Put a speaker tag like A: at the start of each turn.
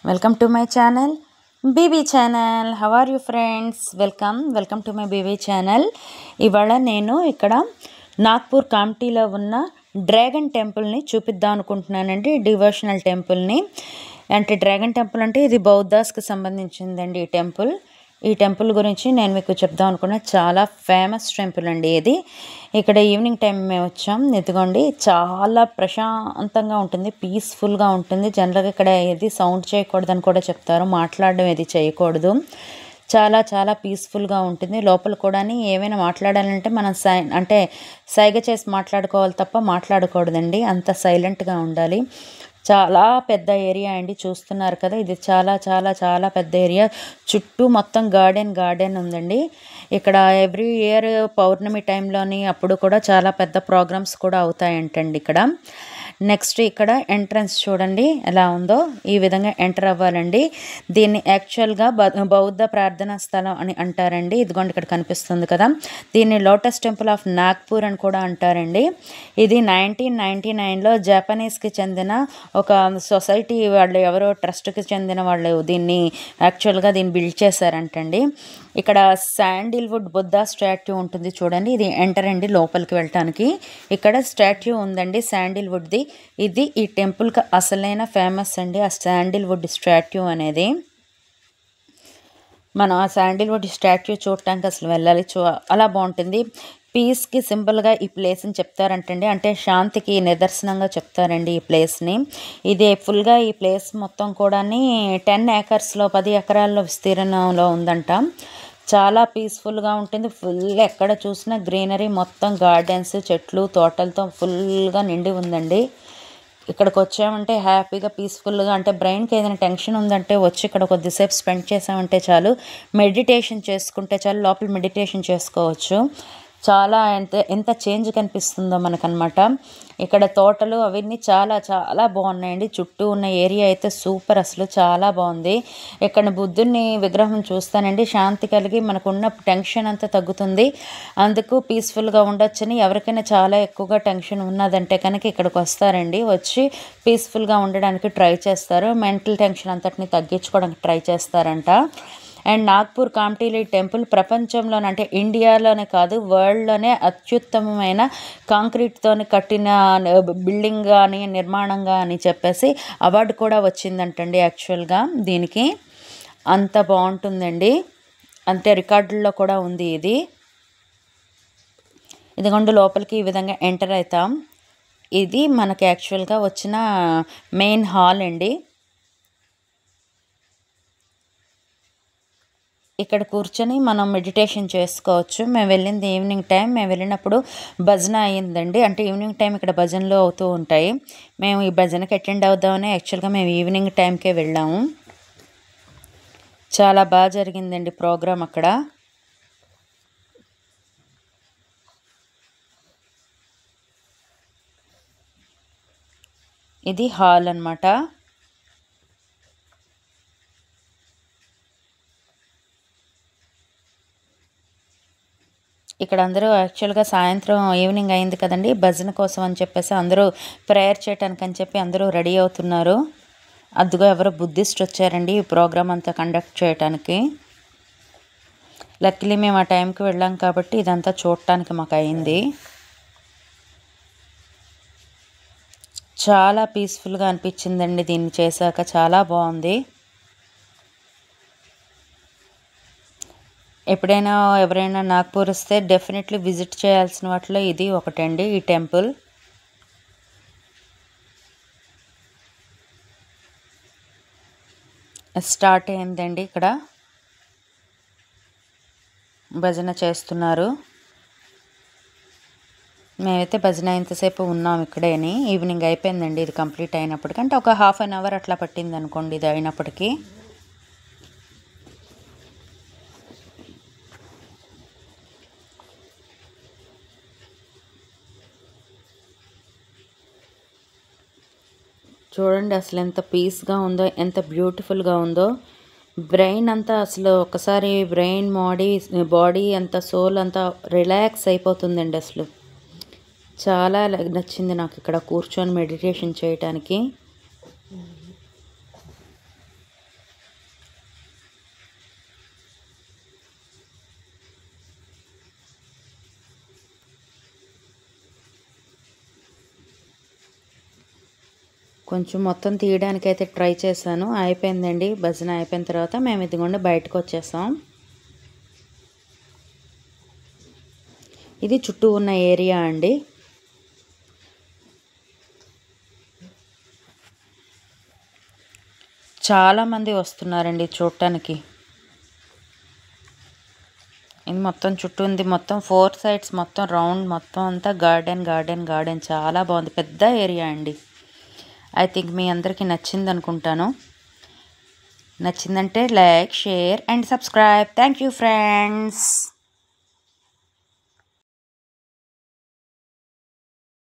A: Welcome to my channel, BB channel. How are you friends? Welcome to my BB channel. ఇవాళ నేను ఇక్కడ నాగ్పూర్ కామ్టీలో ఉన్న dragon టెంపుల్ని చూపిద్దాం అనుకుంటున్నానండి. డివోషనల్ టెంపుల్ని. అంటే డ్రాగన్ టెంపుల్ అంటే ఇది బౌద్ధాస్కి సంబంధించిందండి ఈ టెంపుల్ గురించి నేను మీకు చెప్దాం అనుకున్నా. చాలా ఫేమస్ టెంపుల్ అండి ఇది. ఇక్కడ ఈవినింగ్ టైం మేము వచ్చాం. ఇదిగోండి, చాలా ప్రశాంతంగా ఉంటుంది, పీస్ఫుల్గా ఉంటుంది. జనరల్గా ఇక్కడ ఏది సౌండ్ చేయకూడదని కూడా చెప్తారు, మాట్లాడడం ఏది చేయకూడదు. చాలా చాలా పీస్ఫుల్గా ఉంటుంది. లోపల కూడా ఏమైనా మాట్లాడాలంటే మనం సైగ చేసి మాట్లాడుకోవాలి తప్ప మాట్లాడకూడదండి, అంత సైలెంట్గా ఉండాలి. చాలా పెద్ద ఏరియా అండి, చూస్తున్నారు కదా. ఇది చాలా చాలా చాలా పెద్ద ఏరియా. చుట్టూ మొత్తం గార్డెన్ ఉందండి. ఇక్కడ ఎవ్రీ ఇయర్ పౌర్ణమి టైంలోని అప్పుడు కూడా చాలా పెద్ద ప్రోగ్రామ్స్ కూడా అవుతాయంటండి ఇక్కడ. నెక్స్ట్ ఇక్కడ ఎంట్రన్స్ చూడండి ఎలా ఉందో. ఈ విధంగా ఎంటర్ అవ్వాలండి. దీన్ని యాక్చువల్గా బౌద్ధ ప్రార్థనా స్థలం అని అంటారండి. ఇదిగోండి ఇక్కడ కనిపిస్తుంది కదా, దీన్ని లోటస్ టెంపుల్ ఆఫ్ నాగ్పూర్ అని కూడా అంటారండి. ఇది 1999లో జపానీస్కి చెందిన ఒక సొసైటీ వాళ్ళు, ఎవరో ట్రస్ట్కి చెందిన వాళ్ళు దీన్ని బిల్డ్ చేశారంటండి. ఇక్కడ శాండిల్వుడ్ బుద్ధా స్టాట్యూ ఉంటుంది చూడండి. ఇది ఎంటర్ అండి లోపలికి వెళ్ళటానికి. ఇక్కడ స్టాట్యూ ఉందండి శాండిల్వుడ్ది. ఇది ఈ టెంపుల్కి అసలైన ఫేమస్ అండి, ఆ శాండిల్వుడ్ స్టాట్యూ అనేది. మనం ఆ శాండిల్వుడ్ స్టాట్యూ చూడటానికి అసలు వెళ్ళాలి. అలా బాగుంటుంది. పీస్కి సింబల్గా ఈ ప్లేస్ని చెప్తారంటండి, అంటే శాంతికి నిదర్శనంగా చెప్తారండి ఈ ప్లేస్ని. ఇది ఫుల్గా ఈ ప్లేస్ మొత్తం కూడా 10 ఏకర్స్లో 10 ఎకరాల్లో విస్తీర్ణంలో ఉందంట. చాలా పీస్ఫుల్గా ఉంటుంది. ఫుల్ ఎక్కడ చూసినా గ్రీనరీ, మొత్తం గార్డెన్స్, చెట్లు, తోటలతో ఫుల్గా నిండి ఉందండి. ఇక్కడికి వచ్చామంటే హ్యాపీగా పీస్ఫుల్గా, అంటే బ్రెయిన్కి ఏదైనా టెన్షన్ ఉందంటే వచ్చి ఇక్కడ కొద్దిసేపు స్పెండ్ చేసామంటే చాలు, మెడిటేషన్ చేసుకుంటే చాలు, లోపల మెడిటేషన్ చేసుకోవచ్చు. చాలా ఎంత చేంజ్ కనిపిస్తుందో మనకనమాట. ఇక్కడ తోటలు అవన్నీ చాలా చాలా బాగున్నాయండి. చుట్టూ ఉన్న ఏరియా అయితే సూపర్, అసలు చాలా బాగుంది. ఇక్కడ బుద్ధుని విగ్రహం చూస్తానండి, శాంతి కలిగి మనకున్న టెన్షన్ అంతా తగ్గుతుంది. అందుకు పీస్ఫుల్గా ఉండొచ్చని ఎవరికైనా చాలా ఎక్కువగా టెన్షన్ ఉన్నదంటే కనుక ఇక్కడికి వస్తారండి. వచ్చి పీస్ఫుల్గా ఉండడానికి ట్రై చేస్తారు, మెంటల్ టెన్షన్ అంతటిని తగ్గించుకోవడానికి ట్రై చేస్తారంట. అండ్ నాగ్పూర్ కామ్టీ టెంపుల్ ప్రపంచంలోనే, అంటే ఇండియాలోనే కాదు వరల్డ్లోనే అత్యుత్తమమైన కాంక్రీట్తో కట్టిన బిల్డింగ్ కానీ నిర్మాణంగా అని చెప్పేసి అవార్డు కూడా వచ్చిందంటండి. యాక్చువల్గా దీనికి అంత బాగుంటుందండి, అంతే రికార్డుల్లో కూడా ఉంది ఇది. ఇదిగోండి లోపలికి ఈ విధంగా ఎంటర్ అవుతాం. ఇది మనకి యాక్చువల్గా వచ్చిన మెయిన్ హాల్ అండి. ఇక్కడ కూర్చొని మనం మెడిటేషన్ చేసుకోవచ్చు. మేము వెళ్ళింది ఈవినింగ్ టైం. మేము వెళ్ళినప్పుడు భజన అయ్యిందండి, అంటే ఈవినింగ్ టైం ఇక్కడ భజనలు అవుతూ ఉంటాయి. మేము ఈ భజనకి అటెండ్ అవుదామని యాక్చువల్గా మేము ఈవినింగ్ టైంకే వెళ్ళాము. చాలా బాగా జరిగిందండి ప్రోగ్రాం అక్కడ. ఇది హాల్ అన్నమాట. ఇక్కడ అందరూ యాక్చువల్గా సాయంత్రం ఈవినింగ్ అయింది కదండి, భజన కోసం అని చెప్పేసి అందరూ ప్రేయర్ చేయడానికి అని చెప్పి అందరూ రెడీ అవుతున్నారు. అదిగో ఎవరో బుద్ధిస్ట్ వచ్చారండి ఈ ప్రోగ్రామ్ అంతా కండక్ట్ చేయడానికి. లక్కీలీ మేము ఆ టైంకి వెళ్ళాం కాబట్టి ఇదంతా చూడటానికి మాకు అయింది. చాలా పీస్ఫుల్గా అనిపించిందండి దీన్ని చేశాక, చాలా బాగుంది. ఎప్పుడైనా ఎవరైనా నాగ్పూర్ వస్తే డెఫినెట్లీ విజిట్ చేయాల్సిన వాటిలో ఇది ఒకటండి, ఈ టెంపుల్. స్టార్ట్ అయిందండి, ఇక్కడ భజన చేస్తున్నారు. మేమైతే భజన ఎంతసేపు ఉన్నాం ఇక్కడేని. ఈవినింగ్ అయిపోయిందండి ఇది కంప్లీట్ అయినప్పటికీ, అంటే ఒక ½ అన్ అవర్ అట్లా పట్టింది అనుకోండి ఇది అయినప్పటికీ. చూడండి అసలు ఎంత పీస్గా ఉందో, ఎంత బ్యూటిఫుల్గా ఉందో. బ్రెయిన్ అంతా అసలు ఒకసారి బ్రెయిన్ బాడీ అంతా సోల్ అంతా రిలాక్స్ అయిపోతుందండి. అసలు చాలా నచ్చింది నాకు ఇక్కడ కూర్చొని మెడిటేషన్ చేయటానికి. కొంచెం మొత్తం తీయడానికైతే ట్రై చేశాను. అయిపోయిందండి. భజన అయిపోయిన తర్వాత మేము ఇదిగోండి బయటకు వచ్చేసాం. ఇది చుట్టూ ఉన్న ఏరియా అండి. చాలామంది వస్తున్నారండి చూడటానికి. ఇది మొత్తం చుట్టూ ఉంది. మొత్తం 4 సైడ్స్ మొత్తం రౌండ్ మొత్తం అంతా గార్డెన్ చాలా బాగుంది. పెద్ద ఏరియా అండి. ఐ థింక్ మీ అందరికీ నచ్చింది అనుకుంటాను. నచ్చిందంటే like, share and subscribe. Thank you friends.